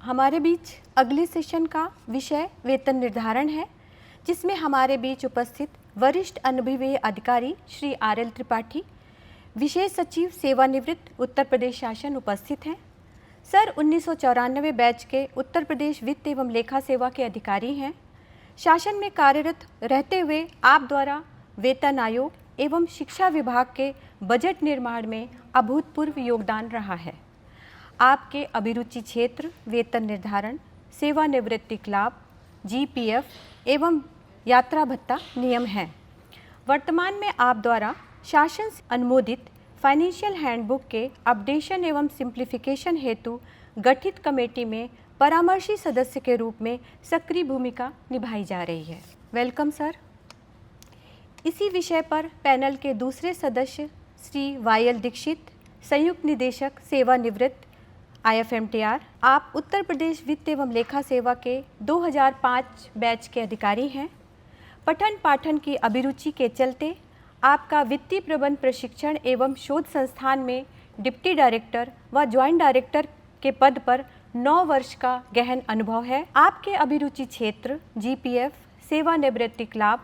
हमारे बीच अगले सेशन का विषय वेतन निर्धारण है, जिसमें हमारे बीच उपस्थित वरिष्ठ अनुभवी अधिकारी श्री आर.एल. त्रिपाठी, विशेष सचिव सेवानिवृत्त उत्तर प्रदेश शासन उपस्थित हैं। सर 1994 बैच के उत्तर प्रदेश वित्त एवं लेखा सेवा के अधिकारी हैं। शासन में कार्यरत रहते हुए आप द्वारा वेतन आयोग एवं शिक्षा विभाग के बजट निर्माण में अभूतपूर्व योगदान रहा है। आपके अभिरुचि क्षेत्र वेतन निर्धारण, सेवानिवृत्ति लाभ, जीपीएफ एवं यात्रा भत्ता नियम हैं। वर्तमान में आप द्वारा शासन से अनुमोदित फाइनेंशियल हैंडबुक के अपडेशन एवं सिंप्लीफिकेशन हेतु गठित कमेटी में परामर्शी सदस्य के रूप में सक्रिय भूमिका निभाई जा रही है। Welcome sir. इसी विषय पर पैनल के दूसरे सदस्य श्री वाई.एल. दीक्षित, संयुक्त निदेशक सेवानिवृत्त IFMTR, आप उत्तर प्रदेश वित्त एवं लेखा सेवा के 2005 बैच के अधिकारी हैं। पठन पाठन की अभिरुचि के चलते आपका वित्तीय प्रबंध प्रशिक्षण एवं शोध संस्थान में डिप्टी डायरेक्टर व ज्वाइंट डायरेक्टर के पद पर 9 वर्ष का गहन अनुभव है। आपके अभिरुचि क्षेत्र जीपीएफ, सेवानिवृत्ति लाभ,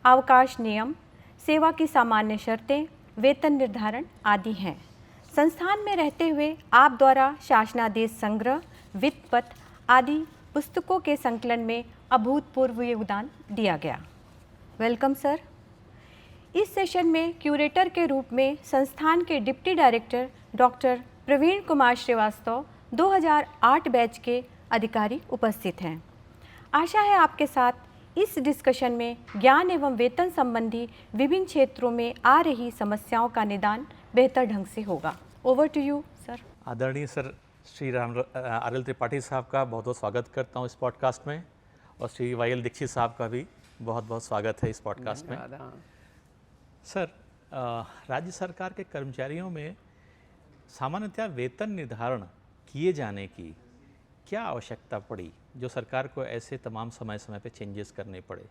अवकाश नियम, सेवा की सामान्य शर्तें, वेतन निर्धारण आदि हैं। संस्थान में रहते हुए आप द्वारा शासनादेश संग्रह, वित्त पत्र आदि पुस्तकों के संकलन में अभूतपूर्व योगदान दिया गया। Welcome sir. इस सेशन में क्यूरेटर के रूप में संस्थान के deputy director doctor Praveen Kumar Srivastava 2008 batch के अधिकारी उपस्थित हैं। आशा है आपके साथ इस डिस्कशन में ज्ञान एवं वेतन संबंधी विभिन्न क्षेत्रों में आ रही समस्याओं का निदान बेहतर ढंग से होगा। Over to you sir. आदरणीय सर श्री आर.एल. त्रिपाठी साहब का बहुत बहुत स्वागत करता हूँ इस पॉडकास्ट में, और श्री वाई.एल. दीक्षित साहब का भी बहुत बहुत स्वागत है इस पॉडकास्ट में। सर, राज्य सरकार के कर्मचारियों में सामान्यतः वेतन निर्धारण किए जाने की क्या आवश्यकता पड़ी जो सरकार को ऐसे तमाम समय समय पे चेंजेस करने पड़े?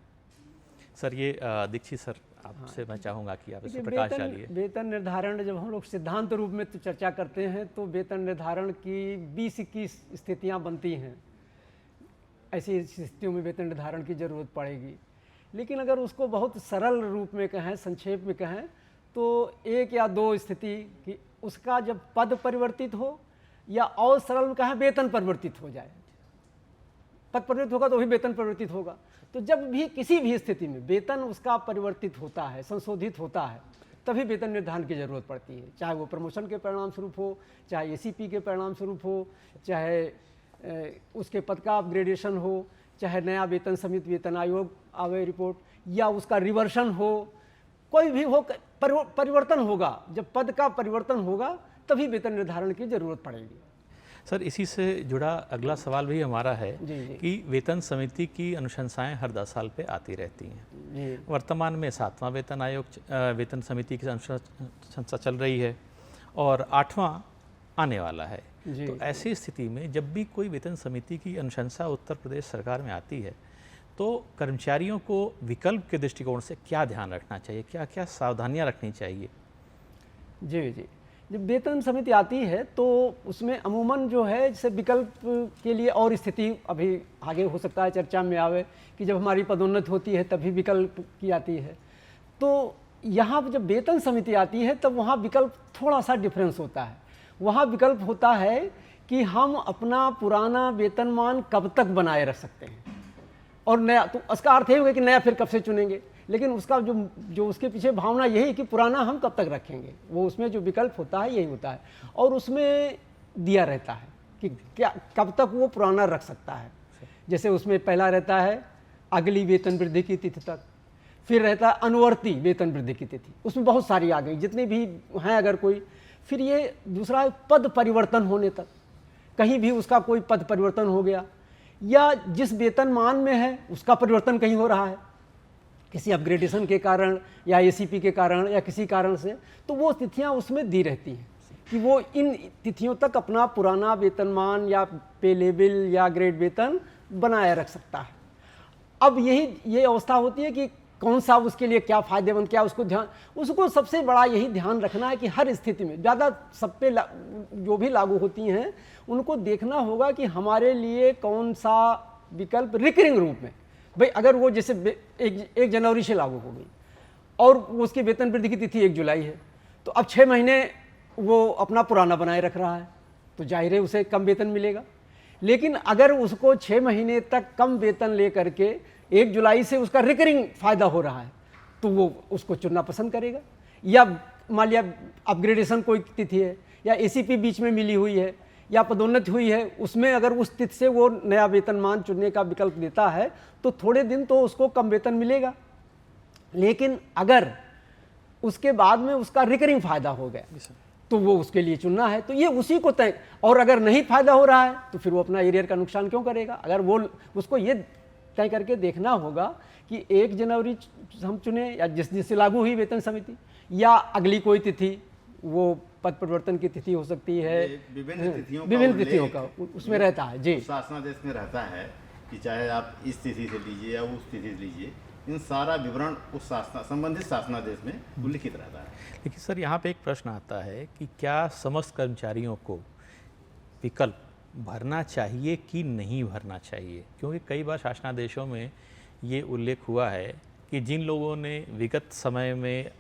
सर ये दीक्षित सर आपसे मैं चाहूँगा कि आप इसे प्रकाश डालिए। वेतन निर्धारण जब हम लोग सिद्धांत रूप में तो चर्चा करते हैं तो वेतन निर्धारण की 20-21 स्थितियाँ बनती हैं। ऐसी स्थितियों में वेतन निर्धारण की ज़रूरत पड़ेगी, लेकिन अगर उसको बहुत सरल रूप में कहें, संक्षेप में कहें, तो 1 या 2 स्थिति कि उसका जब पद परिवर्तित हो, या और सरल में कहें वेतन परिवर्तित हो जाए। पद परिवर्तित होगा तो भी वेतन परिवर्तित होगा। तो जब भी किसी भी स्थिति में वेतन उसका परिवर्तित होता है, संशोधित होता है, तभी वेतन निर्धारण की जरूरत पड़ती है। चाहे वो प्रमोशन के परिणाम स्वरूप हो, चाहे ACP के परिणाम स्वरूप हो, चाहे उसके पद का अपग्रेडेशन हो, चाहे नया वेतन समिति वेतन आयोग आवे रिपोर्ट, या उसका रिवर्शन हो, कोई भी हो, परिवर्तन होगा। जब पद का परिवर्तन होगा तभी वेतन निर्धारण की जरूरत पड़ेगी। सर इसी से जुड़ा अगला सवाल भी हमारा है जी। कि वेतन समिति की अनुशंसाएं हर 10 साल पे आती रहती हैं। वर्तमान में 7वां वेतन आयोग वेतन समिति की अनुशंसा चल रही है और 8वां आने वाला है। तो ऐसी स्थिति में जब भी कोई वेतन समिति की अनुशंसा उत्तर प्रदेश सरकार में आती है तो कर्मचारियों को विकल्प के दृष्टिकोण से क्या ध्यान रखना चाहिए, क्या क्या सावधानियाँ रखनी चाहिए? जी। जब वेतन समिति आती है तो उसमें अमूमन जो है जैसे विकल्प के लिए और स्थिति अभी आगे हो सकता है चर्चा में आवे कि जब हमारी पदोन्नति होती है तभी विकल्प की आती है। तो यहाँ जब वेतन समिति आती है तब वहाँ विकल्प थोड़ा सा डिफरेंस होता है। वहाँ विकल्प होता है कि हम अपना पुराना वेतनमान कब तक बनाए रख सकते हैं और नया, तो उसका अर्थ ये होगा कि नया फिर कब से चुनेंगे, लेकिन उसका जो उसके पीछे भावना यही है कि पुराना हम कब तक रखेंगे। वो उसमें जो विकल्प होता है यही होता है, और उसमें दिया रहता है कि क्या कब तक वो पुराना रख सकता है। जैसे उसमें पहला रहता है अगली वेतन वृद्धि की तिथि तक, फिर रहता है अनुवर्ती वेतन वृद्धि की तिथि, उसमें बहुत सारी आ गई जितनी भी हैं अगर कोई। फिर ये दूसरा है पद परिवर्तन होने तक, कहीं भी उसका कोई पद परिवर्तन हो गया, या जिस वेतनमान में है उसका परिवर्तन कहीं हो रहा है किसी अपग्रेडेशन के कारण या ACP के कारण या किसी कारण से, तो वो तिथियां उसमें दी रहती हैं कि वो इन तिथियों तक अपना पुराना वेतनमान या पे लेवल या ग्रेड वेतन बनाए रख सकता है। अब ये अवस्था होती है कि कौन सा उसके लिए क्या फ़ायदेमंद, क्या उसको सबसे बड़ा यही ध्यान रखना है कि हर स्थिति में ज़्यादा सब पे जो भी लागू होती हैं उनको देखना होगा कि हमारे लिए कौन सा विकल्प रिकरिंग रूप में, भाई अगर वो जैसे 1 जनवरी से लागू हो गई और उसकी वेतन वृद्धि की तिथि 1 जुलाई है, तो अब 6 महीने वो अपना पुराना बनाए रख रहा है तो जाहिर है उसे कम वेतन मिलेगा। लेकिन अगर उसको 6 महीने तक कम वेतन ले करके 1 जुलाई से उसका रिकरिंग फ़ायदा हो रहा है तो वो उसको चुनना पसंद करेगा। या मान लिया अपग्रेडेशन कोई तिथि है या ACP बीच में मिली हुई है या पदोन्नति हुई है, उसमें अगर उस तिथि से वो नया वेतनमान चुनने का विकल्प देता है तो थोड़े दिन तो उसको कम वेतन मिलेगा, लेकिन अगर उसके बाद में उसका रिकरिंग फ़ायदा हो गया तो वो उसके लिए चुनना है। तो ये उसी को तय, और अगर नहीं फ़ायदा हो रहा है तो फिर वो अपना एरियर का नुकसान क्यों करेगा। अगर वो उसको ये तय करके देखना होगा कि 1 जनवरी हम चुने या जिससे लागू हुई वेतन समिति या अगली कोई तिथि, वो पद परिवर्तन की तिथि हो सकती है, विभिन्न तिथियों का उसमें रहता है जी, शासनादेश में रहता है कि चाहे आप इस तिथि से लीजिए या उस तिथि से लीजिए, इन सारा विवरण उस संबंधित शासनादेश में उल्लिखित रहता है। लेकिन सर यहाँ पे एक प्रश्न आता है कि क्या समस्त कर्मचारियों को विकल्प भरना चाहिए कि नहीं भरना चाहिए, क्योंकि कई बार शासनादेशों में ये उल्लेख हुआ है कि जिन लोगों ने विगत समय में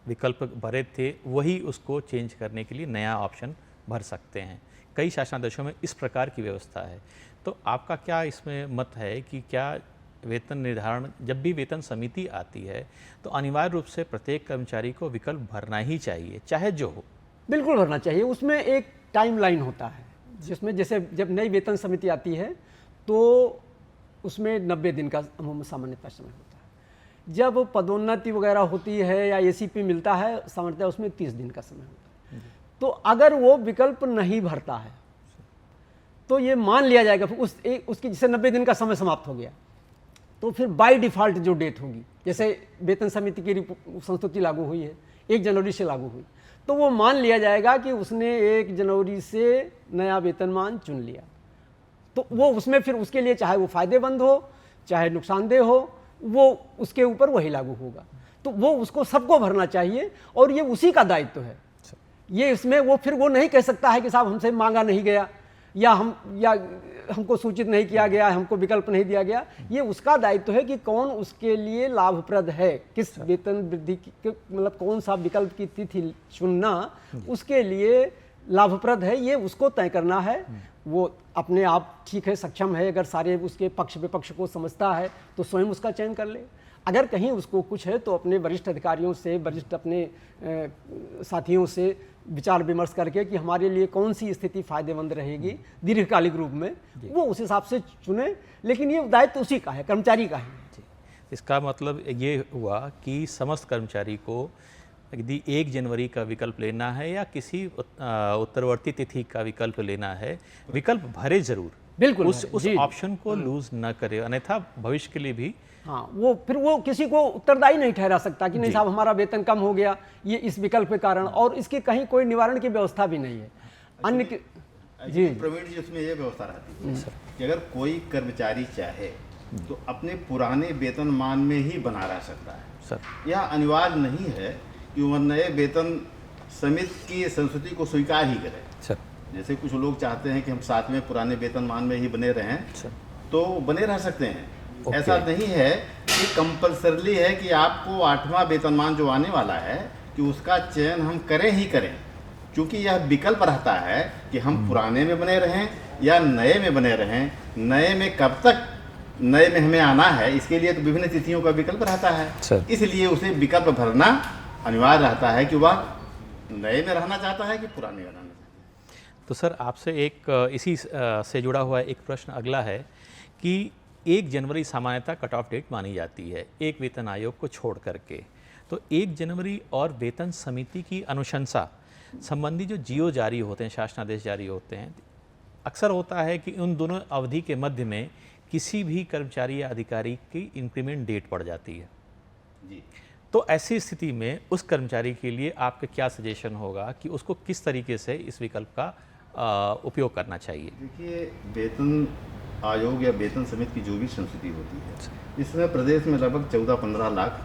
विकल्प भरे थे वही उसको चेंज करने के लिए नया ऑप्शन भर सकते हैं। कई शासनादेशों में इस प्रकार की व्यवस्था है। तो आपका क्या इसमें मत है कि क्या वेतन निर्धारण जब भी वेतन समिति आती है तो अनिवार्य रूप से प्रत्येक कर्मचारी को विकल्प भरना ही चाहिए, चाहे जो हो? बिल्कुल भरना चाहिए। उसमें एक टाइमलाइन होता है जिसमें जैसे जब नई वेतन समिति आती है तो उसमें 90 दिन का सामान्यतः समय होता है। जब पदोन्नति वगैरह होती है या ACP मिलता है सामान्यतः उसमें 30 दिन का समय होता है। तो अगर वो विकल्प नहीं भरता है तो ये मान लिया जाएगा उसकी जैसे 90 दिन का समय समाप्त हो गया तो फिर बाय डिफ़ॉल्ट जो डेट होगी, जैसे वेतन समिति की संस्तुति लागू हुई है 1 जनवरी से लागू हुई, तो वो मान लिया जाएगा कि उसने 1 जनवरी से नया वेतनमान चुन लिया। तो वो उसमें फिर उसके लिए चाहे वो फ़ायदेमंद हो चाहे नुकसानदेह हो, वो उसके ऊपर वही लागू होगा। तो वो उसको सबको भरना चाहिए और ये उसी का दायित्व है। ये इसमें वो फिर वो नहीं कह सकता है कि साहब हमसे मांगा नहीं गया या हमको सूचित नहीं किया गया, हमको विकल्प नहीं दिया गया। ये उसका दायित्व है कि कौन उसके लिए लाभप्रद है, किस वेतन वृद्धि की मतलब कौन सा विकल्प की तिथि चुनना उसके लिए लाभप्रद है, ये उसको तय करना है। वो अपने आप ठीक है, सक्षम है, अगर सारे उसके पक्ष विपक्ष को समझता है तो स्वयं उसका चयन कर ले। अगर कहीं उसको कुछ है तो अपने वरिष्ठ अधिकारियों से, वरिष्ठ अपने साथियों से विचार विमर्श करके कि हमारे लिए कौन सी स्थिति फायदेमंद रहेगी दीर्घकालिक रूप में, वो उस हिसाब से चुने। लेकिन ये दायित्व उसी का है, कर्मचारी का है। इसका मतलब ये हुआ कि समस्त कर्मचारी को यदि 1 जनवरी का विकल्प लेना है या किसी उत्तरवर्ती तिथि का विकल्प लेना है, विकल्प भरे जरूर, बिल्कुल उस ऑप्शन को लूज न करे, अन्यथा भविष्य के लिए भी हाँ वो फिर वो किसी को उत्तरदायी नहीं ठहरा सकता कि नहीं साहब हमारा वेतन कम हो गया ये इस विकल्प के कारण, और इसकी कहीं कोई निवारण की व्यवस्था भी नहीं है। अन्य जी प्रवीण जी, उसमें ये व्यवस्था रहती है कि अगर कोई कर्मचारी चाहे तो अपने पुराने वेतनमान में ही बना रह सकता है सर। यह अनिवार्य नहीं है कि वह नए वेतन समिति की संस्तुति को स्वीकार ही करे सर। जैसे कुछ लोग चाहते हैं कि हम साथ में पुराने वेतनमान में ही बने रहें तो बने रह सकते हैं। ऐसा नहीं है कि कंपल्सरली है कि आपको 8वां वेतनमान जो आने वाला है कि उसका चयन हम करें ही करें, क्योंकि यह विकल्प रहता है कि हम पुराने में बने रहें या नए में बने रहें। नए में कब तक नए में हमें आना है, इसके लिए तो विभिन्न तिथियों का विकल्प रहता है, इसलिए उसे विकल्प भरना अनिवार्य रहता है कि वह नए में रहना चाहता है कि पुराने में रहना चाहता है। तो सर आपसे एक इसी से जुड़ा हुआ एक प्रश्न अगला है कि 1 जनवरी सामान्यतः कट ऑफ डेट मानी जाती है एक वेतन आयोग को छोड़ करके, तो 1 जनवरी और वेतन समिति की अनुशंसा संबंधी जो जीओ जारी होते हैं, शासनादेश जारी होते हैं, अक्सर होता है कि उन दोनों अवधि के मध्य में किसी भी कर्मचारी या अधिकारी की इंक्रीमेंट डेट पड़ जाती है जी। तो ऐसी स्थिति में उस कर्मचारी के लिए आपका क्या सजेशन होगा कि उसको किस तरीके से इस विकल्प का उपयोग करना चाहिए? देखिए, वेतन आयोग या वेतन समिति की जो भी संस्कृति होती है, इसमें प्रदेश में लगभग 14-15 लाख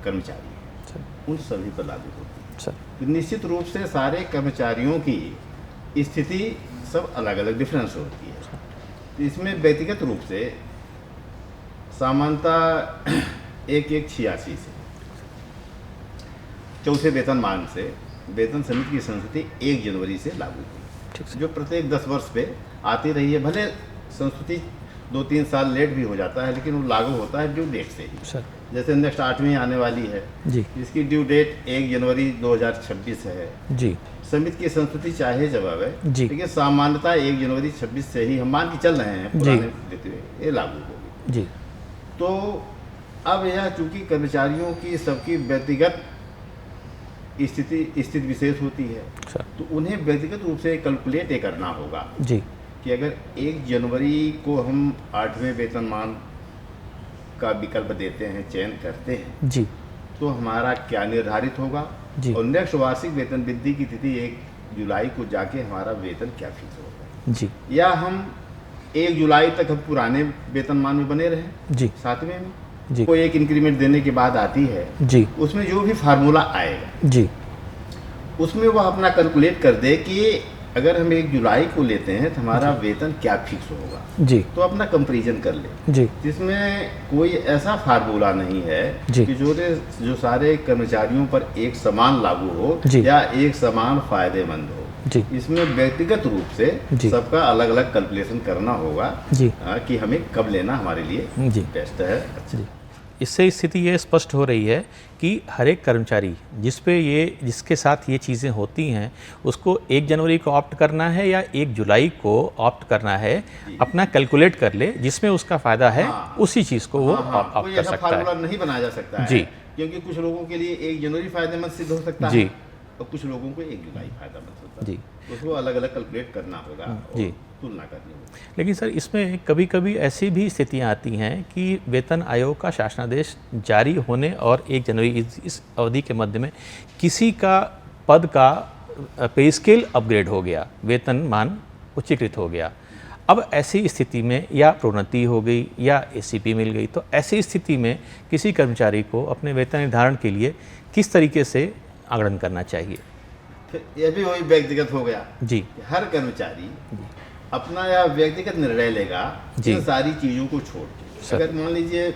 कर्मचारी हैं, उन सभी पर लागू होती है। तो निश्चित रूप से सारे कर्मचारियों की स्थिति सब अलग अलग डिफरेंस होती है। तो इसमें व्यक्तिगत रूप से सामान्यतः 1186 से चौथे वेतनमान से वेतन समिति की संस्कृति 1 जनवरी से लागू हुई, जो प्रत्येक 10 वर्ष पे आती रही है। भले संस्कृति 2-3 साल लेट भी हो जाता है, लेकिन वो लागू होता है ड्यू डेट से ही। जैसे नेक्स्ट 8वीं आने वाली है जी, इसकी ड्यू डेट 1 जनवरी 2026 है जी। समिति की संस्कृति चाहे जब आवे, लेकिन सामान्यतः 1 जनवरी 26 से ही हम मान के चल रहे हैं पुराने देते हुए ये लागू होगी जी। तो अब यह चूंकि कर्मचारियों की सबकी व्यक्तिगत स्थिति विशेष होती है, तो उन्हें व्यक्तिगत रूप से कैलकुलेट करना होगा जी कि अगर 1 जनवरी को हम 8वें वेतनमान का विकल्प देते हैं, चयन करते हैं जी, तो हमारा क्या निर्धारित होगा जी। और नेक्स्ट वार्षिक वेतन वृद्धि की तिथि 1 जुलाई को जाके हमारा वेतन क्या फिक्स होगा जी, या हम 1 जुलाई तक हम पुराने वेतनमान में बने रहे जी, 7वें में जी। कोई एक इंक्रीमेंट देने के बाद आती है जी, उसमें जो भी फार्मूला आएगा जी, उसमें वह अपना कैलकुलेट कर दे कि अगर हम 1 जुलाई को लेते हैं तो हमारा वेतन क्या फिक्स होगा जी, तो अपना कंपैरिजन कर ले जी। जिसमें कोई ऐसा फार्मूला नहीं है कि जो सारे कर्मचारियों पर एक समान लागू हो या एक समान फायदेमंद हो जी। इसमें व्यक्तिगत रूप से सबका अलग अलग कैलकुलेशन करना होगा जी, कि हमें कब लेना हमारे लिए जी बेस्ट है। अच्छा, इससे स्थिति ये स्पष्ट हो रही है कि हर एक कर्मचारी जिसके साथ ये चीज़ें होती हैं उसको 1 जनवरी को ऑप्ट करना है या 1 जुलाई को ऑप्ट करना है, अपना कैलकुलेट कर ले, जिसमें उसका फ़ायदा है उसी चीज़ को वो ऑप्ट कर सकता है। नहीं बनाया जा सकता है जी, क्योंकि कुछ लोगों के लिए 1 जनवरी फायदेमंद सिद्ध हो सकता है और कुछ लोगों को 1 जुलाई फायदेमंद होता है जी, उसको अलग अलग कैलकुलेट करना होगा जी, तुलना करनी होगी। लेकिन सर इसमें कभी कभी ऐसी भी स्थितियां आती हैं कि वेतन आयोग का शासनादेश जारी होने और 1 जनवरी इस अवधि के मध्य में किसी का पद का पे स्केल अपग्रेड हो गया, वेतनमान उच्चीकृत हो गया। अब ऐसी स्थिति में या प्रोन्नति हो गई या ACP मिल गई, तो ऐसी स्थिति में किसी कर्मचारी को अपने वेतन निर्धारण के लिए किस तरीके से आगणन करना चाहिए? यह भी वही व्यक्तिगत हो गया जी, हर कर्मचारी अपना या व्यक्तिगत निर्णय लेगा इन सारी चीज़ों को छोड़ के। अगर मान लीजिए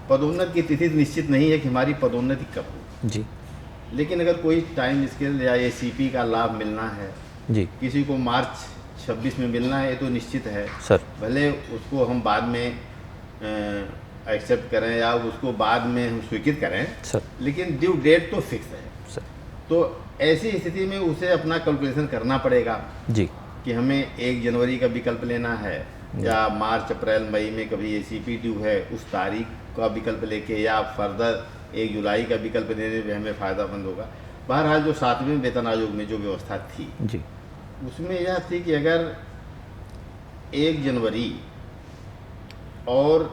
पदोन्नति की तिथि निश्चित नहीं है कि हमारी पदोन्नति कब हो जी, लेकिन अगर कोई टाइम स्केल या ACP का लाभ मिलना है जी, किसी को मार्च 26 में मिलना है, ये तो निश्चित है सर, भले उसको हम बाद में एक्सेप्ट करें या उसको बाद में हम स्वीकृत करें सर, लेकिन ड्यू डेट तो फिक्स है सर। तो ऐसी स्थिति में उसे अपना कैलकुलेशन करना पड़ेगा जी कि हमें 1 जनवरी का विकल्प लेना है या मार्च अप्रैल मई में कभी ACP ड्यू है उस तारीख का विकल्प लेके, या फर्दर 1 जुलाई का विकल्प लेने में हमें फ़ायदामंद होगा। बहरहाल जो 7वें वेतन आयोग में जो व्यवस्था थी जी, उसमें यह थी कि अगर 1 जनवरी और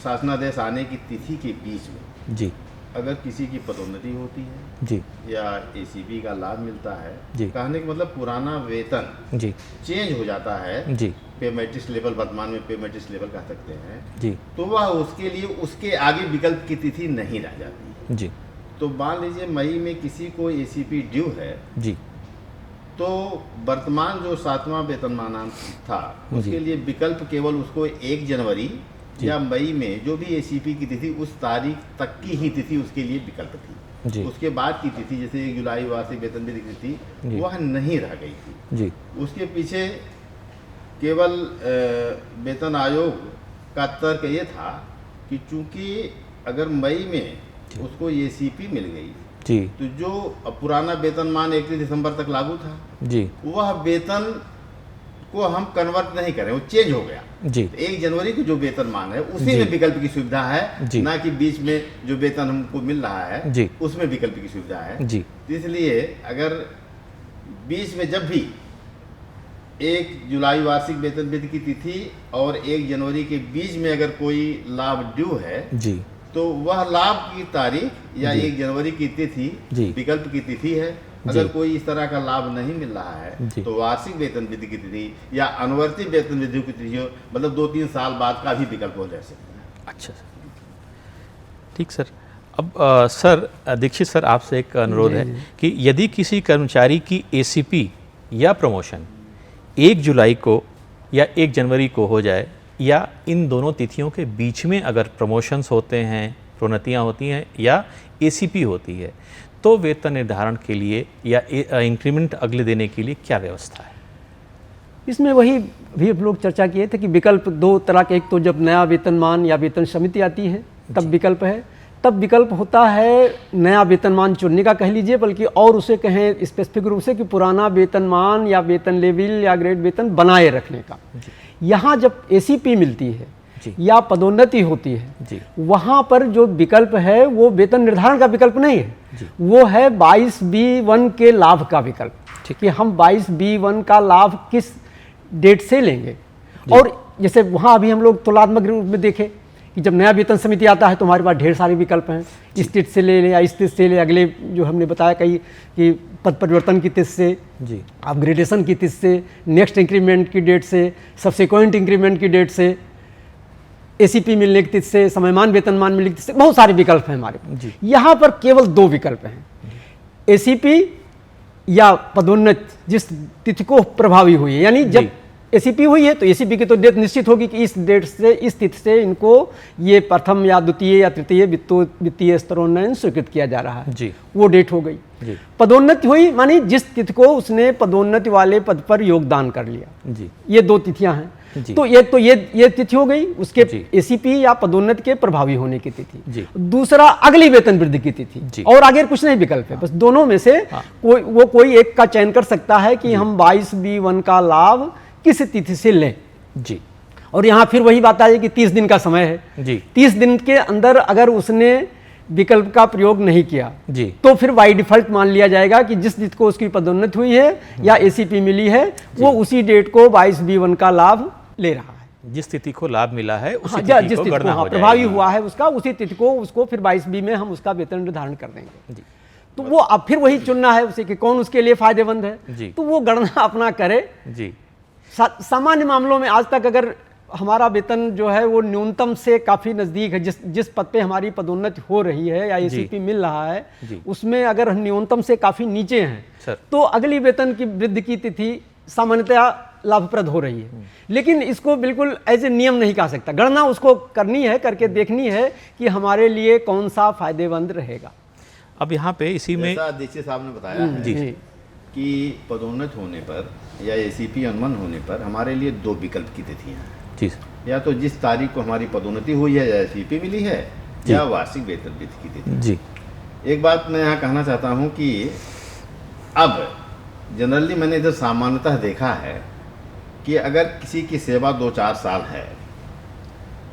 शासनादेश आने की तिथि के बीच में जी अगर किसी की पदोन्नति होती है जी या ACP का लाभ मिलता है जी, कहने का मतलब पुराना वेतन जी चेंज हो जाता है जी, पे मैट्रिक्स लेवल, वर्तमान में पे मैट्रिक्स लेवल कह सकते हैं जी, तो वह उसके लिए उसके आगे विकल्प की तिथि नहीं रह जाती जी। तो मान लीजिए मई में किसी को ACP ड्यू है जी, तो वर्तमान जो 7वां वेतनमान था उसके लिए विकल्प केवल उसको 1 जनवरी या मई में जो भी ACP की तिथि उस तारीख तक की ही तिथि उसके लिए विकल्प थी जी। उसके बाद की तिथि जैसे 1 जुलाई वार्षिक वेतन वृद्धि की तिथि वह नहीं रह गई थी जी। उसके पीछे केवल वेतन आयोग का तर्क ये था कि चूंकि अगर मई में उसको ACP मिल गई जी, तो जो पुराना वेतनमान 31 दिसंबर तक लागू था जी, वह वेतन को हम कन्वर्ट नहीं करें, वो चेंज हो गया जी। 1 जनवरी को जो वेतनमान है उसी में विकल्प की सुविधा है, ना कि बीच में जो वेतन हमको मिल रहा है जी, उसमें विकल्प की सुविधा है जी। इसलिए अगर बीच में जब भी 1 जुलाई वार्षिक वेतन वृद्धि की तिथि और 1 जनवरी के बीच में अगर कोई लाभ ड्यू है जी, तो वह लाभ की तारीख या 1 जनवरी की तिथि विकल्प की तिथि है अगर कोई इस तरह का लाभ नहीं मिल रहा है तो वार्षिक वेतन वृद्धि की तिथि या अनुवर्ती वेतन वृद्धि की तिथि मतलब 2-3 साल बाद का भी विकल्प हो जा सकता है। अच्छा ठीक सर। अब सर दीक्षित सर आपसे एक अनुरोध है कि यदि किसी कर्मचारी की एसीपी या प्रमोशन 1 जुलाई को या 1 जनवरी को हो जाए या इन दोनों तिथियों के बीच में अगर प्रमोशंस होते हैं, प्रोन्नतियाँ होती हैं या एसीपी होती है, तो वेतन निर्धारण के लिए या इंक्रीमेंट अगले देने के लिए क्या व्यवस्था है? इसमें वही भी हम लोग चर्चा किए थे कि विकल्प 2 तरह के, एक तो जब नया वेतनमान या वेतन समिति आती है तब विकल्प है, तब विकल्प होता है नया वेतनमान चुनने का कह लीजिए, बल्कि और उसे कहें स्पेसिफिक रूप से कि पुराना वेतनमान या वेतन लेवल या ग्रेड वेतन बनाए रखने का। यहाँ जब एसीपी मिलती है या पदोन्नति होती है, वहाँ पर जो विकल्प है वो वेतन निर्धारण का विकल्प नहीं है, वो है 22B1 के लाभ का विकल्प कि हम 22B1 का लाभ किस डेट से लेंगे। और जैसे वहाँ अभी हम लोग तुलनात्मक रूप में देखें कि जब नया वेतन समिति आता है तो हमारे पास ढेर सारे विकल्प हैं, इस तिथि से ले या इस तिथि से ले, अगले जो हमने बताया कई कि पद परिवर्तन की तिथि से, अपग्रेडेशन की तिथि से, नेक्स्ट इंक्रीमेंट की डेट से, सब्सिक्वेंट इंक्रीमेंट की डेट से, एसीपी मिलने की तिथि से, समयमान वेतनमान मिलने की तिथि से, बहुत सारे विकल्प हैं हमारे पास। यहाँ पर केवल 2 विकल्प हैं, एसीपी या पदोन्नति जिस तिथि को प्रभावी हुई है, यानी जब एसीपी हुई है तो एसीपी की तो डेट निश्चित होगी कि इस डेट से, इस तिथि से इनको ये प्रथम या द्वितीय या तृतीय वित्तीय स्तरोन्नयन स्वीकृत किया जा रहा है, वो डेट हो गई। पदोन्नति हुई मानी जिस तिथि को उसने पदोन्नति वाले पद पर योगदान कर लिया, ये 2 तिथियां हैं। तो ये तिथि हो गई उसके एसीपी या पदोन्नति के प्रभावी होने की तिथि। दूसरा अगली वेतन वृद्धि की तिथि, और आगे कुछ नहीं विकल्प है, बस दोनों में से कोई एक का चयन कर सकता है कि हम 22B1 का लाभ किस तिथि से लें। और यहाँ फिर वही बात आई कि 30 दिन का समय है, 30 दिन के अंदर अगर उसने विकल्प का प्रयोग नहीं किया तो फिर बाई डिफॉल्ट मान लिया जाएगा कि जिस तिथि को उसकी पदोन्नति हुई है या एसीपी मिली है वो उसी डेट को 22B1 का लाभ ले रहा है। जिस तिथि को लाभ मिला है उसी तिथि को गणना हो जाएगा, प्रभावी हुआ है उसका, उसी तिथि को उसको फिर 22B में हम उसका वेतन निर्धारण कर देंगे। तो वो अब फिर वही चुनना है उसे कि कौन उसके लिए फायदेमंद है, तो वो गणना अपना करे। सामान्य मामलों में आज तक अगर हमारा वेतन जो है वो न्यूनतम से काफ़ी नज़दीक है, जिस पद पे हमारी पदोन्नति हो रही है या एसीपी मिल रहा है उसमें अगर न्यूनतम से काफ़ी नीचे हैं तो अगली वेतन की वृद्धि की तिथि सामान्यतया लाभप्रद हो रही है। लेकिन इसको बिल्कुल एज ए नियम नहीं कहा सकता, गणना उसको करनी है, करके देखनी है कि हमारे लिए कौन सा फायदेमंद रहेगा। अब यहाँ पे इसी में दीक्षित साहब ने बताया है कि पदोन्नत होने पर या एसीपी अनुमान होने पर हमारे लिए 2 विकल्प की तिथियां हैं, या तो जिस तारीख को हमारी पदोन्नति हुई है या एसीपी मिली है या वार्षिक वेतन वृद्धि की तिथि। एक बात मैं यहाँ कहना चाहता हूँ कि अब जनरली मैंने इधर सामान्यतः देखा है कि अगर किसी की सेवा 2-4 साल है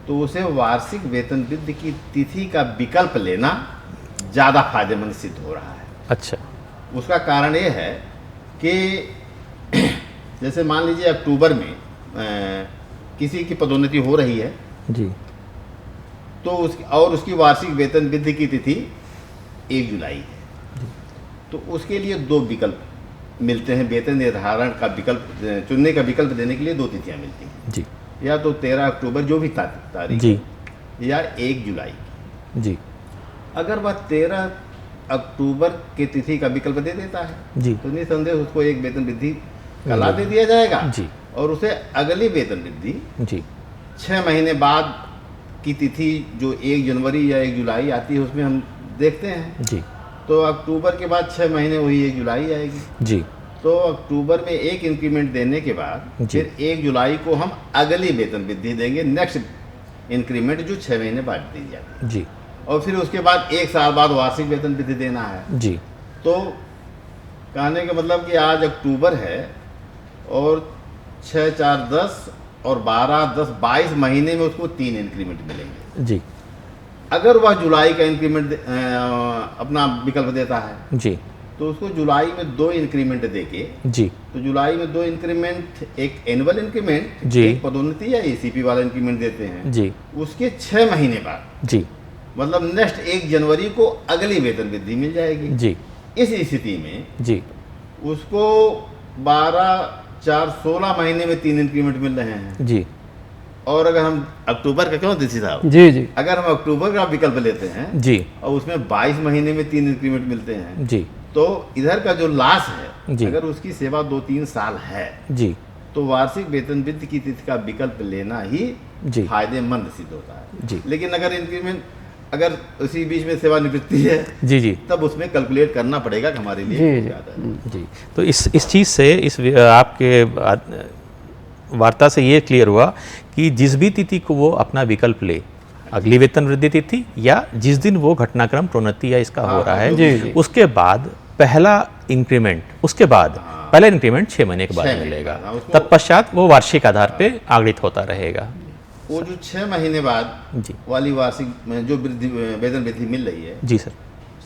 तो उसे वार्षिक वेतन वृद्धि की तिथि का विकल्प लेना ज़्यादा फायदेमंद सिद्ध हो रहा है। अच्छा, उसका कारण ये है कि जैसे मान लीजिए अक्टूबर में किसी की पदोन्नति हो रही है तो उसकी वार्षिक वेतन वृद्धि की तिथि 1 जुलाई है, तो उसके लिए 2 विकल्प मिलते हैं। वेतन निर्धारण का विकल्प चुनने का विकल्प देने के लिए 2 तिथियां मिलती हैं, या तो 13 अक्टूबर जो भी तारीख या 1 जुलाई। अगर वह 13 अक्टूबर की तिथि का विकल्प दे देता है तो निसंदेह उसको एक वेतन वृद्धि का लाभ दे दिया जाएगा और उसे अगली वेतन वृद्धि 6 महीने बाद की तिथि जो 1 जनवरी या 1 जुलाई आती है उसमें हम देखते हैं। तो अक्टूबर के बाद 6 महीने वही 1 जुलाई आएगी। तो अक्टूबर में एक इंक्रीमेंट देने के बाद फिर 1 जुलाई को हम अगली वेतन वृद्धि देंगे, नेक्स्ट इंक्रीमेंट जो 6 महीने बाद दी जाती है। और फिर उसके बाद 1 साल बाद वार्षिक वेतन वृद्धि देना है। तो कहने का मतलब कि आज अक्टूबर है और 6, 4, 10 और 12, 10, 22 महीने में उसको 3 इंक्रीमेंट मिलेंगे। अगर वह जुलाई का इंक्रीमेंट अपना विकल्प देता है तो उसको जुलाई में 2 इंक्रीमेंट देके तो जुलाई में 2 इंक्रीमेंट, एक एनुअल इंक्रीमेंट, एक पदोन्नति या एसीपी वाला इंक्रीमेंट देते हैं। उसके 6 महीने बाद मतलब नेक्स्ट 1 जनवरी को अगली वेतन वृद्धि मिल जाएगी। इस स्थिति में जी उसको 12, 4, 16 महीने में 3 इंक्रीमेंट मिल रहे हैं। जी और अगर हम अक्टूबर का, क्यों डीसी साहब, जी जी अगर हम अक्टूबर का विकल्प लेते हैं जी और उसमें 22 महीने में 3 इंक्रीमेंट मिलते हैं, जी तो इधर का जो लाश है, जी। अगर उसकी सेवा 2-3 साल है, जी तो वार्षिक वेतन वृद्धि की तिथि का विकल्प लेना ही जी फायदेमंद सिद्ध होता है। जी। लेकिन अगर इंक्रीमेंट, अगर उसी बीच में सेवानिवृत्ति है, जी जी तब उसमें कैलकुलेट करना पड़ेगा कि हमारे लिए जी, जी। ज़्यादा है। जी। तो इस चीज़ से, इस आपके वार्ता से ये क्लियर हुआ कि जिस भी तिथि को वो अपना विकल्प ले, अगली वेतन वृद्धि तिथि या जिस दिन वो घटनाक्रम प्रोन्नति या इसका हो रहा है, जी, जी। उसके बाद पहला इंक्रीमेंट, उसके बाद पहला इंक्रीमेंट 6 महीने के बाद 6 महीने मिलेगा, बाद, हाँ, उसको- तत्पश्चात वो वार्षिक आधार पे आगणित होता रहेगा। वो जो 6 महीने बाद जी वाली वार्षिक में जो वृद्धि, वेतन वृद्धि मिल रही है, जी सर।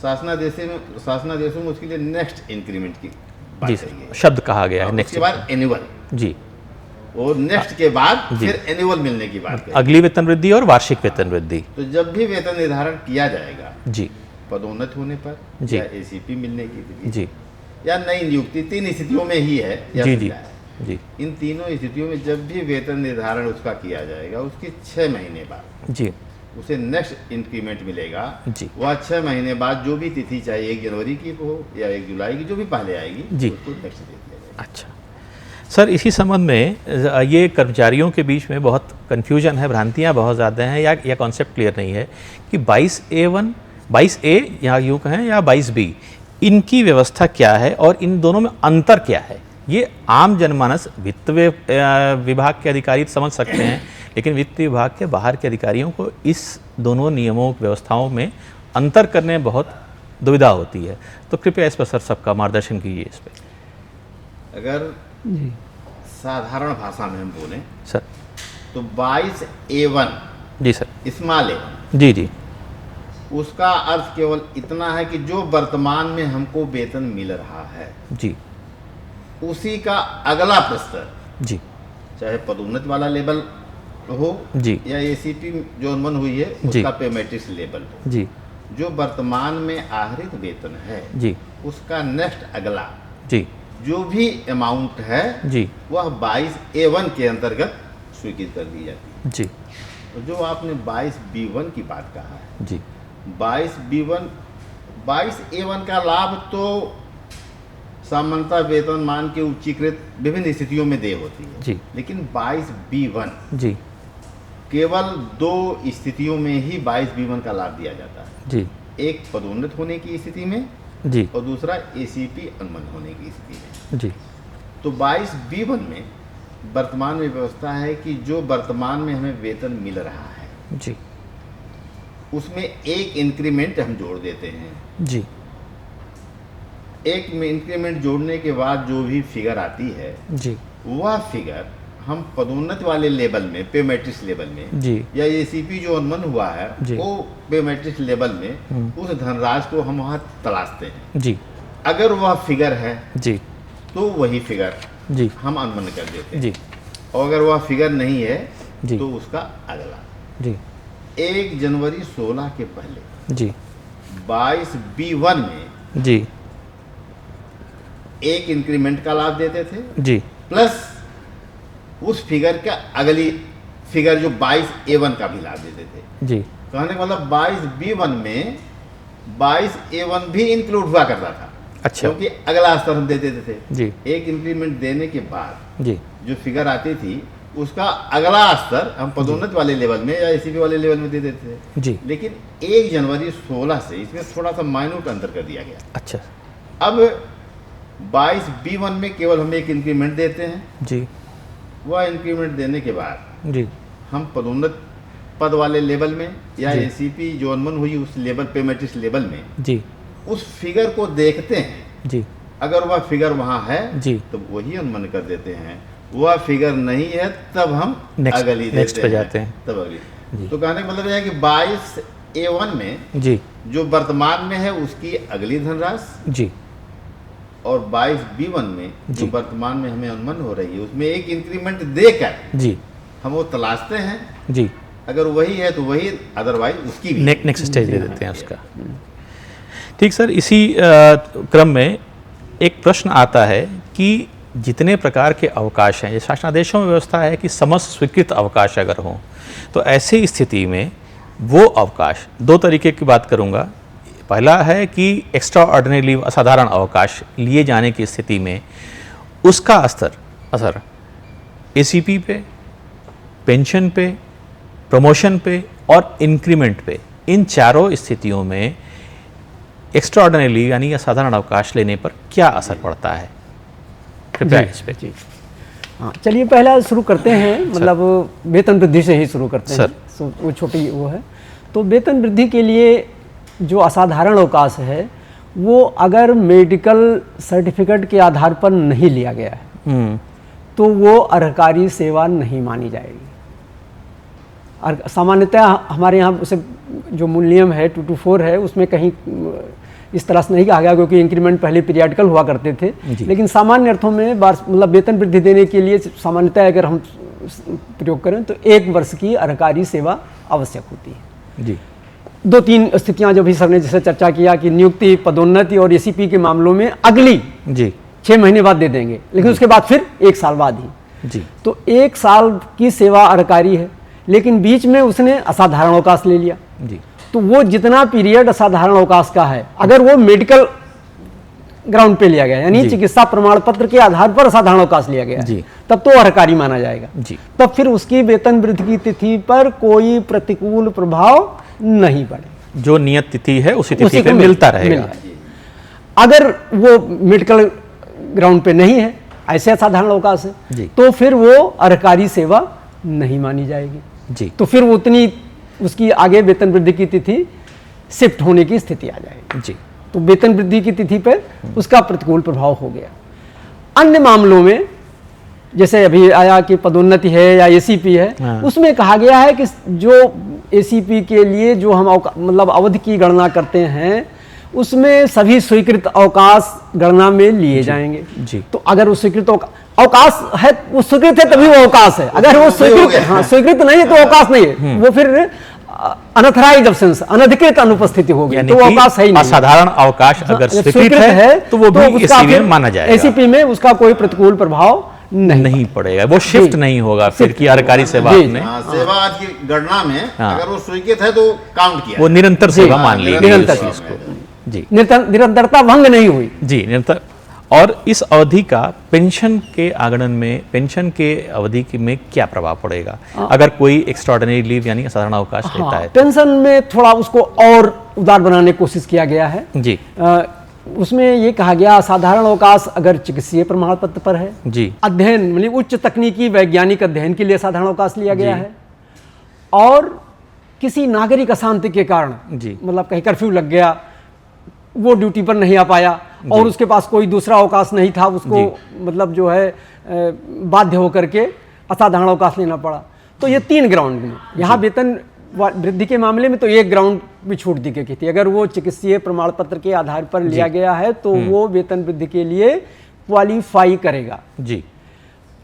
शासनादेशों में उसके लिए नेक्स्ट इंक्रीमेंट की बात जी कही गई सर, है। शब्द कहा गया है और नेक्स्ट। उसके बाद एनुअल, जी, और नेक्स्ट के बाद जी। फिर एनुअल मिलने की बात कही। अगली वेतन वृद्धि और वार्षिक वेतन वृद्धि। तो जब भी वेतन निर्धारण किया जाएगा, जी पदोन्नत होने पर जी। या एसीपी मिलने की तिथि जी या नई नियुक्ति, 3 स्थितियों में ही है यह जी जी सुविधा है। जी इन तीनों स्थितियों में जब भी वेतन निर्धारण उसका किया जाएगा, उसके 6 महीने बाद जी उसे नेक्स्ट इंक्रीमेंट मिलेगा। जी। वह 6 महीने बाद जो भी तिथि, चाहे 1 जनवरी की हो या 1 जुलाई की, जो भी पहले आएगी, जी। उसको नेक्स्ट दे दिया जाएगा। अच्छा सर, इसी संबंध में ये कर्मचारियों के बीच में बहुत कन्फ्यूजन है, भ्रांतियाँ बहुत ज़्यादा हैं, या कॉन्सेप्ट क्लियर नहीं है कि 22A1, 22A या यूँ कहें या 22B, इनकी व्यवस्था क्या है और इन दोनों में अंतर क्या है। ये आम जनमानस, वित्त विभाग के अधिकारी समझ सकते हैं, लेकिन वित्त विभाग के बाहर के अधिकारियों को इस दोनों नियमों, व्यवस्थाओं में अंतर करने में बहुत दुविधा होती है। तो कृपया इस पर सर सबका मार्गदर्शन कीजिए इस पर। अगर जी साधारण भाषा में हम बोलें सर। तो 22A1 जी सर। स्मॉल A1, जी जी उसका अर्थ केवल इतना है कि जो वर्तमान में हमको वेतन मिल रहा है, जी उसी का अगला प्रस्तर, जी चाहे पदोन्नति वाला लेवल हो जी या एसीपी जो अनुमान हुई है जी। उसका पे मैट्रिक्स लेवल हो, जी जो वर्तमान में आहरित वेतन है जी उसका नेक्स्ट अगला जी जो भी अमाउंट है, जी वह 22A1 के अंतर्गत स्वीकृत कर दी जाती है। जी तो जो आपने 22B1 की बात कहा है, जी 22A1 का लाभ तो सामान्यतः वेतनमान के उच्चीकृत विभिन्न स्थितियों में देय होती है, जी लेकिन 22B1 जी केवल 2 स्थितियों में ही 22B1 का लाभ दिया जाता है। जी एक पदोन्नत होने की स्थिति में जी और दूसरा एसीपी अनुबंध होने की स्थिति में। जी तो 22B1 में वर्तमान में व्यवस्था है कि जो वर्तमान में हमें वेतन मिल रहा है, जी उसमें एक इंक्रीमेंट हम जोड़ देते हैं। जी एक इंक्रीमेंट जोड़ने के बाद जो भी फिगर आती है, जी वह फिगर हम पदोन्नत वाले लेवल में, पे मैट्रिक्स लेवल में, जी या एसीपी जो अनुबंध हुआ है, जी। वो पे मैट्रिक्स लेवल में उस धनराशि को हम वहाँ तलाशते हैं। जी अगर वह फिगर है जी तो वही फिगर जी हम अनुबंध कर देते हैं, जी और अगर वह फिगर नहीं है जी। तो उसका अगला। जी 1 जनवरी 16 के पहले जी 22B1 में जी एक इंक्रीमेंट का लाभ देते थे, जी प्लस उस फिगर का अगली फिगर जो 22A1 का भी लाभ देते थे। जी कहने का मतलब 22B1 में 22A1 भी इंक्लूड हुआ करता था। अच्छा। क्योंकि अगला स्तर हम दे देते थे। जी एक इंक्रीमेंट देने के बाद जी जो फिगर आती थी, उसका अगला स्तर हम पदोन्नत वाले लेवल में या एसीपी वाले लेवल में दे देते थे। जी लेकिन 1 जनवरी 16 से इसमें थोड़ा सा माइन्यूट अंतर कर दिया गया। अच्छा। अब 22B1 में केवल हम एक इंक्रीमेंट देते हैं। जी वह इंक्रीमेंट देने के बाद जी हम पदोन्नत पद वाले लेवल में या जी। एसीपी जो अनुबंध हुई उस लेवल, पे मैट्रिक्स लेवल में, जी उस फिगर को देखते हैं। जी अगर वह फिगर वहाँ है जी तो वही अनुबंध कर देते हैं। वह फिगर नहीं है तब हम Next- अगली next देते पे हैं, जाते हैं। तब जी। अगली। तो कहने का मतलब यह है कि 22A1 में जी जो वर्तमान में है उसकी अगली धनराशि, जी और 22B1 में जो जी। वर्तमान में हमें अनुबंध हो रही है उसमें एक इंक्रीमेंट देकर जी हम वो तलाशते हैं। जी अगर वही है तो वही, अदरवाइज उसकी भी। नेक्स्ट स्टेज दे देते हैं उसका। ठीक सर, इसी क्रम में एक प्रश्न आता है कि जितने प्रकार के अवकाश हैं, जैसे शासनादेशों में व्यवस्था है कि समस्त स्वीकृत अवकाश अगर हों, तो ऐसी स्थिति में वो अवकाश, दो तरीके की बात करूँगा। पहला है कि एक्स्ट्रा ऑर्डिनरी लीव, असाधारण अवकाश लिए जाने की स्थिति में उसका असर एसीपी पे, पेंशन पे, प्रमोशन पे और इंक्रीमेंट पे, इन चारों स्थितियों में एक्स्ट्रा ऑर्डिनरी लीव यानी असाधारण अवकाश लेने पर क्या असर पड़ता है? कृपया इस पे। जी हाँ, चलिए पहला शुरू करते हैं, मतलब वेतन वृद्धि से ही शुरू करते हैं। सर वो छोटी वो है, तो वेतन वृद्धि के लिए जो असाधारण अवकाश है वो अगर मेडिकल सर्टिफिकेट के आधार पर नहीं लिया गया है तो वो अर्हकारी सेवा नहीं मानी जाएगी। और सामान्यतः हमारे यहाँ उसे जो मूल नियम है 224 है, उसमें कहीं इस तरह से नहीं कहा गया, क्योंकि इंक्रीमेंट पहले पीरियडिकल हुआ करते थे, लेकिन सामान्य अर्थों में मतलब वेतन वृद्धि देने के लिए सामान्यतः अगर हम प्रयोग करें तो 1 वर्ष की अर्हकारी सेवा आवश्यक होती है। जी, 2-3 स्थितियां जो भी सर ने जैसे चर्चा किया कि नियुक्ति, पदोन्नति और एसीपी के मामलों में अगली 6 महीने बाद दे देंगे, लेकिन उसके बाद फिर 1 साल बाद ही। जी, तो 1 साल की सेवा अर्हकारी है, लेकिन बीच में उसने असाधारण अवकाश ले लिया। जी, तो वो जितना पीरियड असाधारण अवकाश का है, अगर वो मेडिकल ग्राउंड पे लिया गया, यानी चिकित्सा प्रमाण पत्र के आधार पर असाधारण अवकाश लिया गया, तब तो अर्हकारी माना जाएगा। तब फिर उसकी वेतन वृद्धि की तिथि पर कोई प्रतिकूल प्रभाव नहीं पड़े, जो नियत तिथि है उसी तिथि पे मिलता रहेगा। अगर वो मेडिकल ग्राउंड पे नहीं है, ऐसे असाधारण अवकाश है, तो फिर वो अर्हकारी सेवा नहीं मानी जाएगी। जी, तो फिर उतनी उसकी आगे वेतन वृद्धि की तिथि शिफ्ट होने की स्थिति आ जाएगी। जी, तो वेतन वृद्धि की तिथि पे उसका प्रतिकूल प्रभाव हो गया। अन्य मामलों में जैसे अभी आया कि पदोन्नति है या एसीपी है, उसमें कहा गया है कि जो एसीपी के लिए जो हम मतलब अवधि की गणना करते हैं उसमें सभी स्वीकृत अवकाश गणना में लिए जाएंगे। जी, तो अगर वो स्वीकृत अवकाश है, वो स्वीकृत है तभी वो अवकाश है। अगर वो स्वीकृत नहीं है तो अवकाश नहीं है, वो फिर अनऑथराइज्ड एब्सेंस, अनधिकृत अनुपस्थिति होगी, तो अवकाश है ही नहीं। असाधारण अवकाश अगर स्वीकृत है तो वो भी एसीपी में माना जाएगा। एसीपी में उसका कोई प्रतिकूल प्रभाव नहीं पड़ेगा, वो शिफ्ट नहीं होगा फिर की अर्हकारी सेवा में। सेवा की गणना में अगर वो स्वीकृत है तो काउंट किया, वो निरंतर सेवा मान ली, निरंतरता भंग नहीं हुई। जी, निरंतर। और इस अवधि का पेंशन के आगणन में, पेंशन के अवधि में क्या प्रभाव पड़ेगा अगर कोई एक्स्ट्राऑर्डिनरी लीव यानी असाधारण अवकाश लेता है? पेंशन में थोड़ा उसको और उदार बनाने की कोशिश किया गया है। जी, उसमें ये कहा गया असाधारण अवकाश अगर चिकित्सीय प्रमाण पत्र पर है, जी, अध्ययन मतलब उच्च तकनीकी वैज्ञानिक अध्ययन के लिए असाधारण अवकाश लिया गया है, और किसी नागरिक अशांति के कारण, जी, मतलब कहीं कर्फ्यू लग गया, वो ड्यूटी पर नहीं आ पाया और उसके पास कोई दूसरा अवकाश नहीं था, उसको मतलब जो है बाध्य होकर के असाधारण अवकाश लेना पड़ा। तो ये 3 ग्राउंड में, यहाँ वेतन वृद्धि के मामले में तो 1 ग्राउंड भी छूट दी गई थी। अगर वो चिकित्सीय प्रमाण पत्र के आधार पर लिया गया है तो वो वेतन वृद्धि के लिए क्वालिफाई करेगा। जी,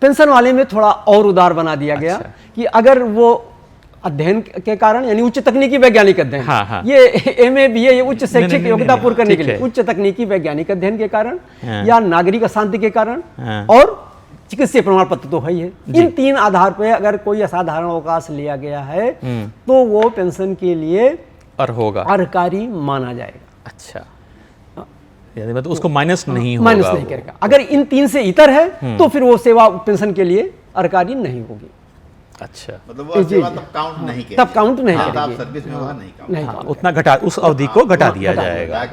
पेंशन वाले में थोड़ा और उदार बना दिया गया कि अगर वो अध्ययन के कारण यानी उच्च तकनीकी वैज्ञानिक अध्ययन, ये एमए बीए ये उच्च शैक्षिक योग्यता पूर्ण करने के लिए उच्च तकनीकी वैज्ञानिक अध्ययन के कारण या नागरिक अशांति के कारण और चिकित्सीय प्रमाण पत्र तो है ही है, इन 3 आधार पर अगर कोई असाधारण अवकाश लिया गया है तो वो पेंशन के लिए अर्हकारी माना जाएगा। अच्छा, यानी मतलब उसको माइनस नहीं होगा, माइनस नहीं करेगा। अगर इन 3 से इतर है तो फिर वो सेवा पेंशन के लिए अर्हकारी नहीं होगी। अच्छा, मतलब वो सेवा तब काउंट नहीं करेगी, तब काउंट नहीं करेगी, आप सर्विस में वहाँ नहीं काउंट, उतना घटा, उस अवधि को घटा दिया जाएगा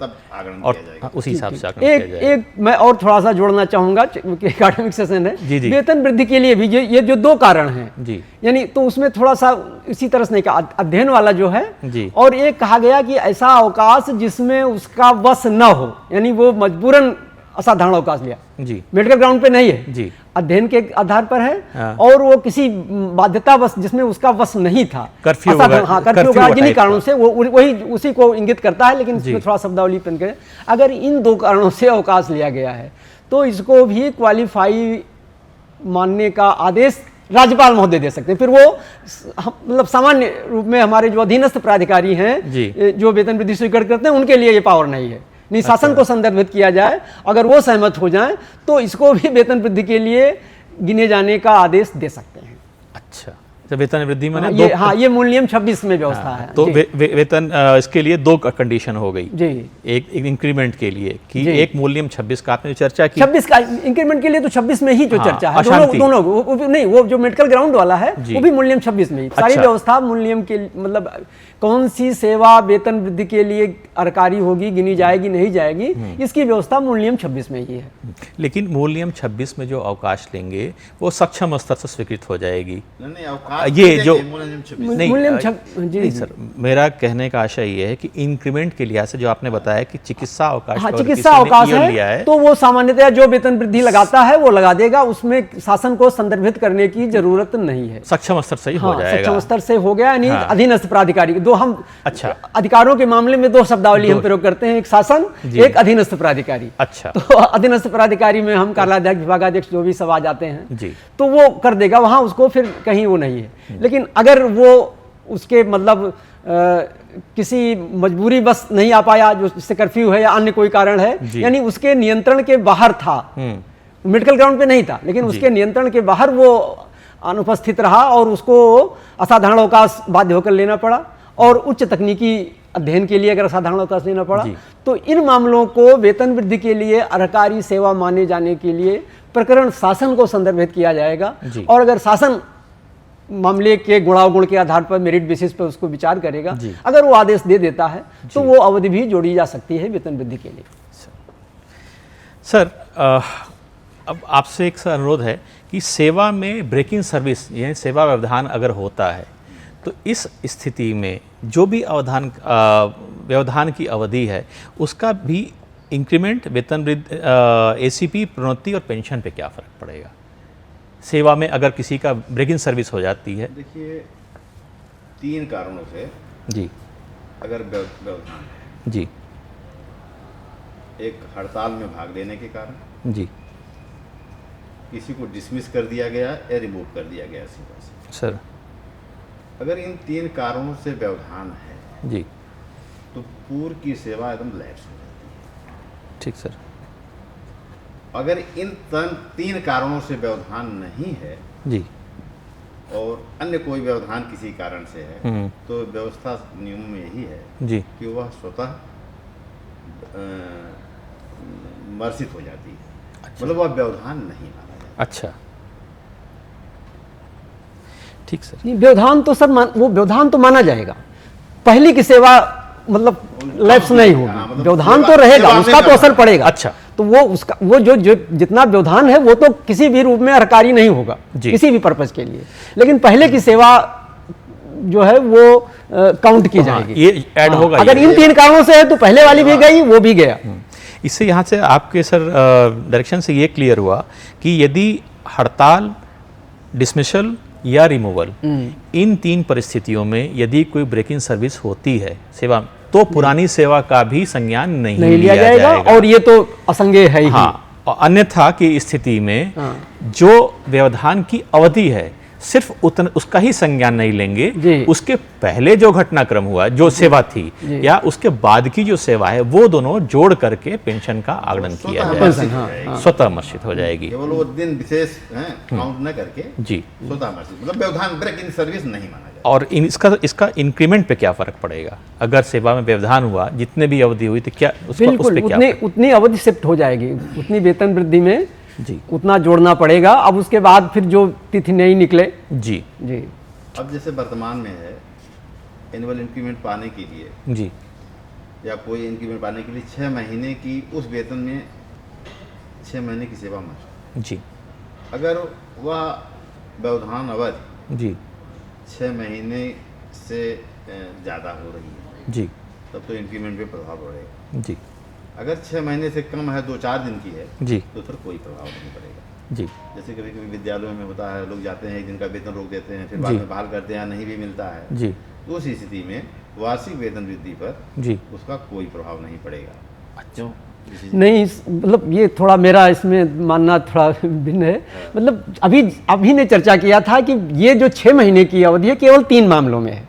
तब आगमन और किया जाएगा। उसी हिसाब से आगमन किया जाएगा। एक मैं और थोड़ा सा जोड़ना चाहूंगा कि एकेडमिक सेशन है, वेतन वृद्धि के लिए भी ये जो 2 कारण हैं जी, यानी तो उसमें थोड़ा सा इसी तरह से नहीं कहा, अध्ययन वाला जो है जी, और एक कहा गया कि ऐसा अवकाश जिसमें उसका वश न हो, यानी वो मजबूरन असाधारण अवकाश लिया, जी, मेडिकल ग्राउंड पे नहीं है, जी, अध्ययन के आधार पर है और वो किसी बाध्यता बस जिसमें उसका वश नहीं था, कर्फ्यू जिन्हीं कारणों से वो वही उसी को इंगित करता है, लेकिन इसमें थोड़ा शब्दावली पेन करें। अगर इन 2 कारणों से अवकाश लिया गया है तो इसको भी क्वालिफाई मानने का आदेश राज्यपाल महोदय दे सकते हैं। फिर वो मतलब सामान्य रूप में हमारे जो अधीनस्थ प्राधिकारी हैं जो वेतन वृद्धि स्वीकृत करते हैं उनके लिए ये पावर नहीं है। नहीं, शासन को संदर्भित किया जाए, अगर वो सहमत हो जाएं तो इसको भी वेतन वृद्धि के लिए गिने जाने का आदेश दे सकते हैं। अच्छा, तो वेतन वृद्धि में ये मूल नियम 26 में व्यवस्था है। तो वेतन इसके लिए 2 कंडीशन हो गई जी। एक इंक्रीमेंट के लिए कि एक मूल नियम 26 का आपने चर्चा की, 26 का इंक्रीमेंट के लिए तो 26 में ही जो चर्चा है दोनों नहीं, वो जो मेडिकल ग्राउंड वाला है वो भी मूल नियम 26 में ही सारी व्यवस्था मूल नियम के मतलब कौन सी सेवा वेतन वृद्धि के लिए अरकारी होगी, गिनी जाएगी नहीं जाएगी, इसकी व्यवस्था मूल नियम 26 में ही है। लेकिन मूल नियम 26 में जो अवकाश लेंगे वो सक्षम स्तर से स्वीकृत हो जाएगी। नहीं, अवकाश ये जो नहीं सर, मेरा कहने का आशय ये है कि इंक्रीमेंट के लिहाज से जो आपने बताया कि चिकित्सा अवकाश, चिकित्सा अवकाश है तो वो सामान्यतः जो वेतन वृद्धि लगाता है वो लगा देगा, उसमें शासन को संदर्भित करने की जरूरत नहीं है। सक्षम स्तर से ही हो जाएगा। सक्षम स्तर से हो गया, यानी अधीनस्थ प्राधिकारी दो हम अधिकारों के मामले में 2 शब्दावली हम प्रयोग करते हैं, एक शासन, एक अधीनस्थ प्राधिकारी। अच्छा, तो अधीनस्थ प्राधिकारी में हम कार्याध्यक्ष, विभागाध्यक्ष जो भी सब आ जाते हैं जी, तो वो कर देगा, वहां उसको फिर कहीं वो नहीं है। लेकिन अगर वो उसके मतलब किसी मजबूरी बस नहीं आ पाया, जो जिससे कर्फ्यू है या अन्य कोई कारण है, यानी उसके नियंत्रण के बाहर था, मेडिकल ग्राउंड पे नहीं था लेकिन उसके नियंत्रण के बाहर वो अनुपस्थित रहा और उसको असाधारण अवकाश बाध्य होकर लेना पड़ा और उच्च तकनीकी अध्ययन के लिए अगर असाधारण अवकाश लेना पड़ा, तो इन मामलों को वेतन वृद्धि के लिए अरकारी सेवा माने जाने के लिए प्रकरण शासन को संदर्भित किया जाएगा। और अगर शासन मामले के गुणावगुण के आधार पर मेरिट बेसिस पर उसको विचार करेगा, अगर वो आदेश दे देता है तो वो अवधि भी जोड़ी जा सकती है वेतन वृद्धि के लिए। सर, अब आपसे एक अनुरोध है कि सेवा में ब्रेकिंग सर्विस यानी सेवा व्यवधान अगर होता है तो इस स्थिति में जो भी व्यवधान की अवधि है उसका भी इंक्रीमेंट, वेतन वृद्धि, एसीपी, प्रोन्नति और पेंशन पे क्या फ़र्क पड़ेगा? सेवा में अगर किसी का ब्रेकिंग सर्विस हो जाती है। देखिए, 3 कारणों से जी अगर व्यवधान है, जी, एक हड़ताल में भाग लेने के कारण, जी, किसी को डिसमिस कर दिया गया या रिमूव कर दिया गया सेवा से। सर, अगर इन 3 कारणों से व्यवधान है जी तो पूर्व की सेवा एकदम लैप्स हो जाती है। ठीक सर। अगर इन 3 कारणों से व्यवधान नहीं है जी और अन्य कोई व्यवधान किसी कारण से है तो व्यवस्था नियम में यही है जी कि वह स्वतः मर्सित हो जाती है। अच्छा। मतलब वह व्यवधान नहीं माना जाता। अच्छा, ठीक सर। नहीं, व्यवधान तो सर वो व्यवधान तो माना जाएगा, पहली की सेवा मतलब लैप्स नहीं होगी, मतलब व्यवधान तो रहेगा, उसका तो असर पड़ेगा। अच्छा, तो वो उसका वो जो जितना व्यवधान है वो तो किसी भी रूप में अरकारी नहीं होगा किसी भी पर्पज के लिए, लेकिन पहले की सेवा जो है वो काउंट की जाएगी, ये ऐड होगा। अगर इन 3 कारणों से है तो पहले वाली भी गई, वो भी गया। इससे यहाँ से आपके सर डायरेक्शन से ये क्लियर हुआ कि यदि हड़ताल, डिसमिसल या रिमूवल, इन 3 परिस्थितियों में यदि कोई ब्रेकिंग सर्विस होती है सेवा, तो पुरानी सेवा का भी संज्ञान नहीं लिया जाएगा और ये तो असंज्ञेय है ही। हाँ, और अन्यथा की स्थिति में जो व्यवधान की अवधि है सिर्फ उसका ही संज्ञान नहीं लेंगे, उसके पहले जो घटनाक्रम हुआ, जो सेवा थी या उसके बाद की जो सेवा है, वो दोनों जोड़ करके पेंशन का आगमन किया जाएगा, स्वतः मर्शित हो जाएगी। केवल वो दिन विशेष काउंट न करके जी स्वतः मर्शित, मतलब व्यवधान ब्रेकिंग सर्विस नहीं माना जाएगा। और इसका इंक्रीमेंट पे क्या फर्क पड़ेगा? अगर सेवा में व्यवधान हुआ, जितने भी अवधि हुई, तो क्या बिल्कुल उतनी अवधि शिफ्ट हो जाएगी, उतनी वेतन वृद्धि में जी उतना जोड़ना पड़ेगा। अब उसके बाद फिर जो तिथि नहीं निकले जी जी। अब जैसे वर्तमान में है, एनुअल इंक्रीमेंट पाने के लिए जी या कोई इंक्रीमेंट पाने के लिए 6 महीने की उस वेतन में 6 महीने की सेवा मस्ट। जी, अगर वह व्यवधान अवधि जी 6 महीने से ज़्यादा हो रही है जी, तब तो इंक्रीमेंट पे प्रभाव पड़ेगा। जी, अगर 6 महीने से कम है, 2-4 दिन की है, जी, तो फिर कोई प्रभाव नहीं पड़ेगा। जी, जैसे कभी कभी विद्यालयों में होता है, लोग जाते हैं, 1 दिन का वेतन रोक देते हैं, फिर बाद में बहाल करते हैं, नहीं भी मिलता है, जी, तो उस स्थिति में वार्षिक वेतन वृद्धि पर जी उसका कोई प्रभाव नहीं पड़ेगा। अच्छा, नहीं, मतलब ये थोड़ा मेरा इसमें मानना थोड़ा भिन्न है। मतलब अभी ने चर्चा किया था कि ये जो 6 महीने की अवधि है केवल 3 मामलों में है।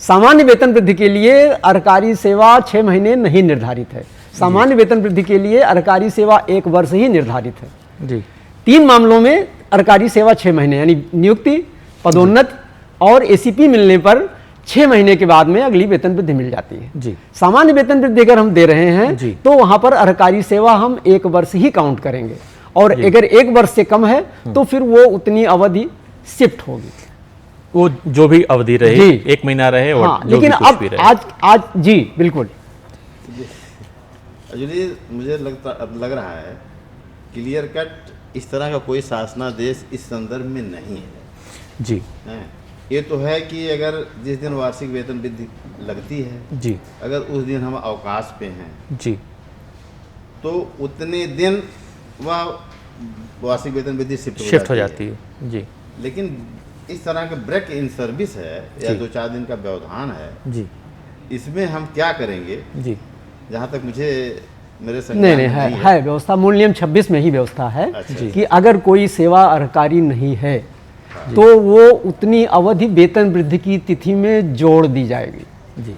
सामान्य वेतन वृद्धि के लिए अर्हकारी सेवा 6 महीने नहीं निर्धारित है। सामान्य वेतन वृद्धि के लिए अर्हकारी सेवा 1 वर्ष ही निर्धारित है जी। 3 मामलों में अर्हकारी सेवा 6 महीने, यानी नियुक्ति, पदोन्नत और एसीपी मिलने पर 6 महीने के बाद में अगली वेतन वृद्धि मिल जाती है जी। सामान्य वेतन वृद्धि अगर हम दे रहे हैं जी। तो वहां पर अर्हकारी सेवा हम 1 वर्ष ही काउंट करेंगे, और अगर 1 वर्ष से कम है तो फिर वो उतनी अवधि शिफ्ट होगी, वो जो भी अवधि रहे, जी। 1 महीना रहे और हाँ, जो लेकिन भी कुछ अब भी रहे। आज जी बिल्कुल एक्चुअली मुझे लग रहा है क्लियर कट इस तरह का कोई शासनादेश इस संदर्भ में नहीं है जी हैं। ये तो है कि अगर जिस दिन वार्षिक वेतन वृद्धि लगती है, जी अगर उस दिन हम अवकाश पे हैं जी तो उतने दिन वह वार्षिक वेतन वृद्धि शिफ्ट हो जाती है जी। लेकिन इस तरह का ब्रेक इन सर्विस है या जी। 2-4 दिन का व्यवधान है, जी इसमें हम क्या करेंगे? जी जहाँ तक मुझे मेरे नहीं नहीं है व्यवस्था, मूल नियम 26 में ही व्यवस्था है अच्छा। कि अगर कोई सेवा अर्हकारी नहीं है तो वो उतनी अवधि वेतन वृद्धि की तिथि में जोड़ दी जाएगी। जी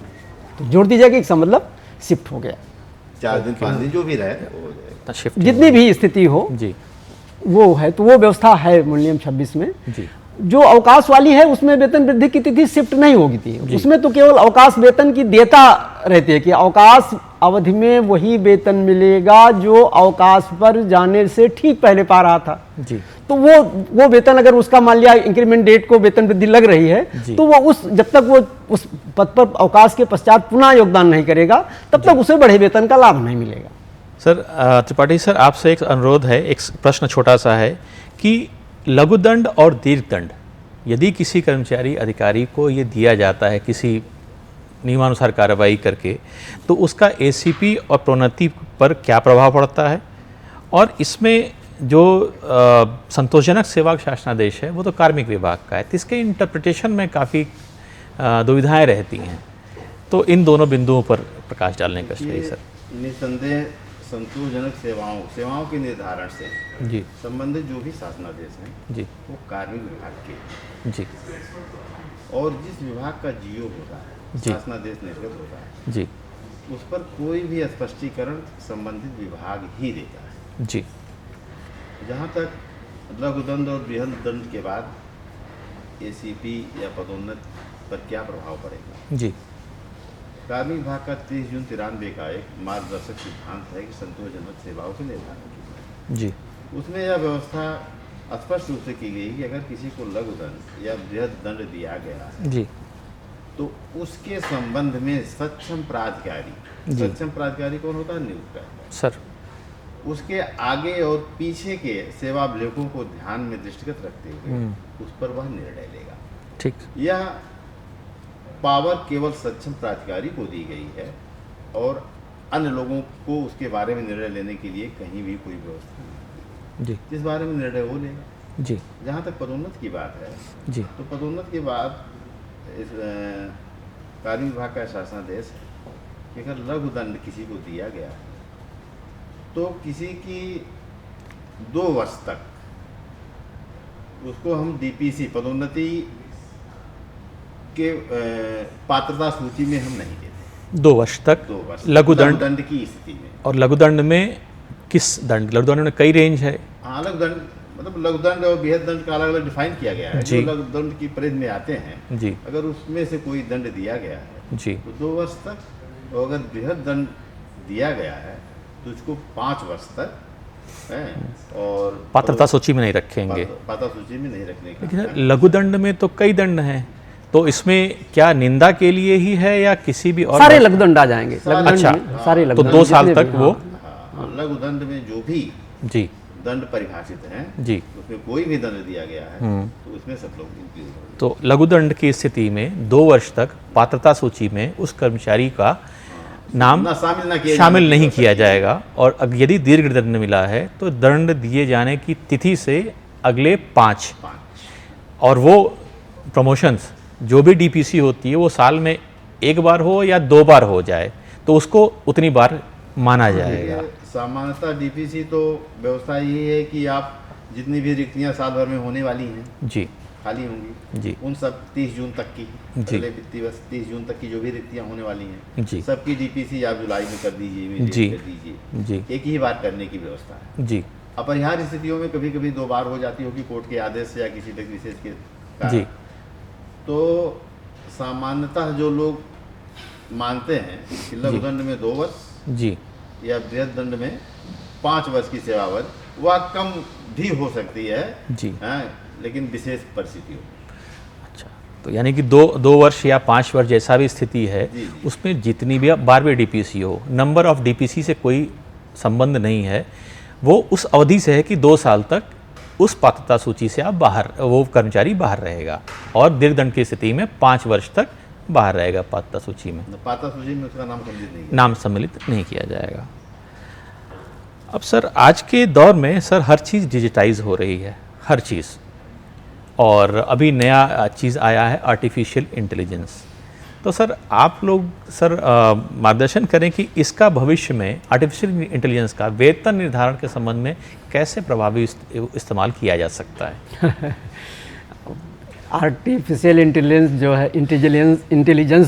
तो जोड़ दी जाएगी, इसका मतलब शिफ्ट हो गया। 4 दिन 5 दिन जो भी रहे वो हो जाएगा। तो शिफ्ट जितनी भी स्थिति हो जी वो है, तो वो व्यवस्था है मूल नियम 26 में। जी जो अवकाश वाली है उसमें वेतन वृद्धि की तिथि शिफ्ट नहीं होगी थी, उसमें तो केवल अवकाश वेतन की देयता रहती है कि अवकाश अवधि में वही वेतन मिलेगा जो अवकाश पर जाने से ठीक पहले पा रहा था। जी तो वो वेतन अगर उसका मान लिया इंक्रीमेंट डेट को वेतन वृद्धि लग रही है तो वो जब तक वो उस पद पर अवकाश के पश्चात पुनः योगदान नहीं करेगा तब तक उसे बढ़े वेतन का लाभ नहीं मिलेगा। सर त्रिपाठी सर, आपसे एक अनुरोध है, एक प्रश्न छोटा सा है कि लघुदंड और दीर्घदंड यदि किसी कर्मचारी अधिकारी को ये दिया जाता है किसी नियमानुसार कार्रवाई करके, तो उसका एसीपी और प्रोन्नति पर क्या प्रभाव पड़ता है, और इसमें जो संतोषजनक सेवा शासनादेश है वो तो कार्मिक विभाग का है, तो इसके इंटरप्रिटेशन में काफ़ी दुविधाएं रहती हैं, तो इन दोनों बिंदुओं पर प्रकाश डालने का चाहिए सर। निसंदेह संतोषजनक सेवाओं के निर्धारण से जी संबंधित जो भी शासनादेश हैं जी वो कार्मिक विभाग के, जी और जिस विभाग का जीओ होता है, जी। शासनादेश निर्गत होता है, जी उस पर कोई भी स्पष्टीकरण संबंधित विभाग ही देता है। जी जहाँ तक लघुदंड और बृहद दंड के बाद एसीपी या पदोन्नत पर क्या प्रभाव पड़ेगा? जी कार्मिक विभाग का 30 जून 93 का एक मार्गदर्शक सिद्धांत है कि संतोषजनक सेवाओं के निर्धारण की। जी उसमें यह व्यवस्था स्पष्ट रूप से की गई कि अगर किसी को लघुदंड या बृहद दंड दिया गया है जी तो उसके संबंध में सक्षम प्राधिकारी, जी। सक्षम प्राधिकारी कौन होता है? नियुक्त करता है। सर उसके आगे और पीछे के सेवा अभिलेखों को ध्यान में दृष्टिगत रखते हुए उस पर वह निर्णय लेगा। ठीक। यह पावर केवल सक्षम प्राधिकारी को दी गई है और अन्य लोगों को उसके बारे में निर्णय लेने के लिए कहीं भी कोई व्यवस्था नहीं। जी जिस बारे में निर्णय वो लेगा। जी जहाँ तक पदोन्नत की बात है जी तो पदोन्नत के बाद इस कार्मिक विभाग का शासनादेश है कि अगर लघु दंड किसी को दिया गया है तो किसी की 2 वर्ष तक उसको हम डीपीसी पदोन्नति के पात्रता सूची में हम नहीं देते। 2 वर्ष तक 2 वर्ष लघुदंड की स्थिति में। और लघुदंड में किस दंड? लघुदंड में कई रेंज है। हाँ, लघुदंड मतलब लघुदंड और बृहद दंड का अलग अलग डिफाइन किया गया है। जी। जो लघुदंड की परिधि में आते हैं, जी अगर उसमें से कोई दंड दिया गया है जी तो 2 वर्ष तक, और अगर बृहद दंड दिया गया है तो उसको 5 वर्ष तक है और पात्रता सूची में नहीं रखेंगे। पात्रता सूची में नहीं रखने का। लेकिन सर लघुदंड में तो कई दंड हैं, तो इसमें क्या निंदा के लिए ही है या किसी भी और? सारे लघुदंड आ जाएंगे। लघुदंड अच्छा, में सारे तो लघुदंड 2 साल जितने तक भी, वो हाँ, लघुदंड में जो भी जी दंड परिभाषित हैं जी उसमें कोई भी दंड दिया गया है तो उसमें सब लोग इंक्लूड होंगे। तो लघुदंड की स्थिति में 2 वर्ष तक पात्रता सूची में उस कर्मचारी का नाम ना शामिल नहीं किया जाएगा, और यदि दीर्घ दंड मिला है तो दंड दिए जाने की तिथि से अगले 5, और वो प्रमोशंस जो भी डीपीसी होती है वो साल में 1 बार हो या 2 बार हो जाए तो उसको उतनी बार माना जाएगा। सामान्यतः डीपीसी तो व्यवस्था यही है कि आप जितनी भी रिक्तियां साल भर में होने वाली हैं जी खाली होंगी जी उन सब 30 जून तक की जी। अगले वित्तीय वर्ष 30 जून तक की जो भी रिक्तियां होने वाली हैं जी सबकी डीपीसी आप जुलाई में कर दीजिए, जी immediate कर दीजिए। जी एक ही बार करने की व्यवस्था है। जी अपरिहार्य स्थितियों में कभी कभी 2 बार हो जाती होगी कोर्ट के आदेश से या किसी तक विशेष के कारण। जी तो सामान्यतः जो लोग मानते हैं कि लघु दंड में 2 वर्ष जी या बृहद दंड में 5 वर्ष की सेवावधि वह कम भी हो सकती है जी। हाँ, लेकिन विशेष परिस्थितियों। अच्छा, तो यानी कि 2 वर्ष या 5 वर्ष जैसा भी स्थिति है जी, जी। उसमें जितनी भी बार भी डीपीसी हो, नंबर ऑफ डीपीसी से कोई संबंध नहीं है। वो उस अवधि से है कि 2 साल तक उस पात्रता सूची से आप बाहर, वो कर्मचारी बाहर रहेगा, और दीर्घदंड की स्थिति में 5 वर्ष तक बाहर रहेगा पात्रता सूची में, पात्रता सूची में उसका नाम सम्मिलित नहीं है। नाम सम्मिलित नहीं किया जाएगा। अब सर आज के दौर में सर हर चीज़ डिजिटाइज हो रही है, हर चीज़, और अभी नया चीज़ आया है आर्टिफिशियल इंटेलिजेंस। तो सर आप लोग सर मार्गदर्शन करें कि इसका भविष्य में आर्टिफिशियल इंटेलिजेंस का वेतन निर्धारण के संबंध में कैसे प्रभावी इस्तेमाल किया जा सकता है। आर्टिफिशियल इंटेलिजेंस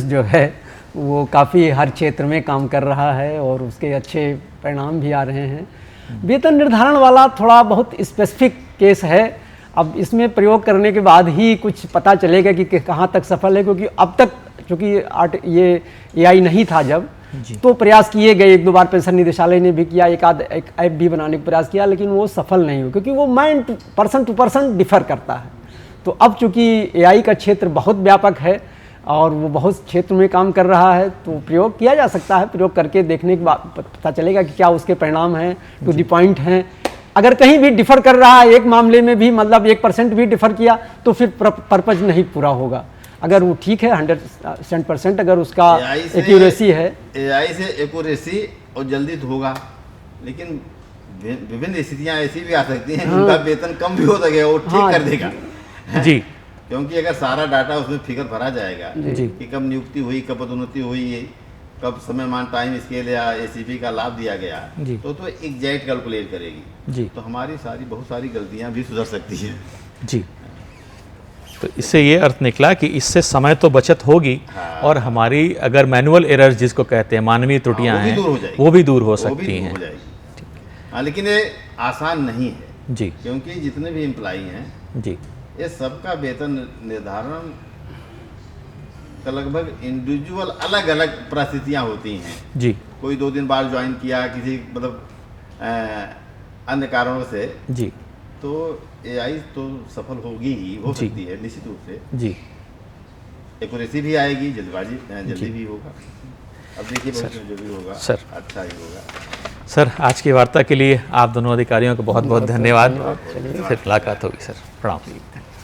जो है वो काफ़ी हर क्षेत्र में काम कर रहा है और उसके अच्छे परिणाम भी आ रहे हैं। वेतन निर्धारण वाला थोड़ा बहुत स्पेसिफिक केस है। अब इसमें प्रयोग करने के बाद ही कुछ पता चलेगा कि कहाँ तक सफल है, क्योंकि अब तक चूँकि ये AI नहीं था जब, तो प्रयास किए गए, 1-2 बार पेंशन निदेशालय ने भी किया, एक ऐप भी बनाने का प्रयास किया, लेकिन वो सफल नहीं हुआ, क्योंकि वो पर्सन टू पर्सन डिफर करता है। तो अब चूँकि AI का क्षेत्र बहुत व्यापक है और वो बहुत क्षेत्र में काम कर रहा है, तो प्रयोग किया जा सकता है। प्रयोग करके देखने के बाद पता चलेगा कि क्या उसके परिणाम हैं, टू द पॉइंट हैं। अगर कहीं भी डिफर कर रहा है, एक मामले में भी मतलब 1% भी डिफर किया, तो फिर पर्पज नहीं पूरा होगा। अगर वो ठीक है 100% अगर उसका एक्यूरेसी है, AI से एक्यूरेसी और जल्दी तो होगा, लेकिन विभिन्न स्थितियाँ ऐसी भी आ सकती हैं उनका वेतन कम भी हो सकेगा, वो ठीक कर देगा जी। क्योंकि अगर सारा डाटा उसमें फिगर भरा जाएगा जी। कि कब नियुक्ति हुई, कब पदोन्नति हुई, कब समय मान टाइम स्केल या ACP का लाभ दिया गया, तो एग्जैक्ट कैलकुलेट करेगी जी। तो हमारी बहुत सारी गलतियां भी सुधर सकती हैं जी। तो इससे ये अर्थ निकला कि इससे समय तो बचत होगी, और हमारी अगर मैनुअल एरर्स जिसको कहते हैं, मानवीय त्रुटियां हैं, वो भी दूर हो सकती हैं। हाँ, लेकिन ये आसान नहीं है जी, क्योंकि जितने भी एम्प्लॉई हैं जी, ये सबका वेतन निर्धारण का लगभग इंडिविजुअल अलग अलग परिस्थितियाँ होती हैं जी। कोई 2 दिन बाद ज्वाइन किया किसी मतलब अन्य कारणों से जी, तो AI तो सफल होगी ही, हो सकती है निश्चित रूप से जी। एक्यूरेसी भी आएगी, जल्दी भी होगा। अब देखिए जो भी होगा सर अच्छा ही होगा। सर आज की वार्ता के लिए आप दोनों अधिकारियों को बहुत बहुत धन्यवाद। फिर मुलाकात होगी सर। प्रणाम।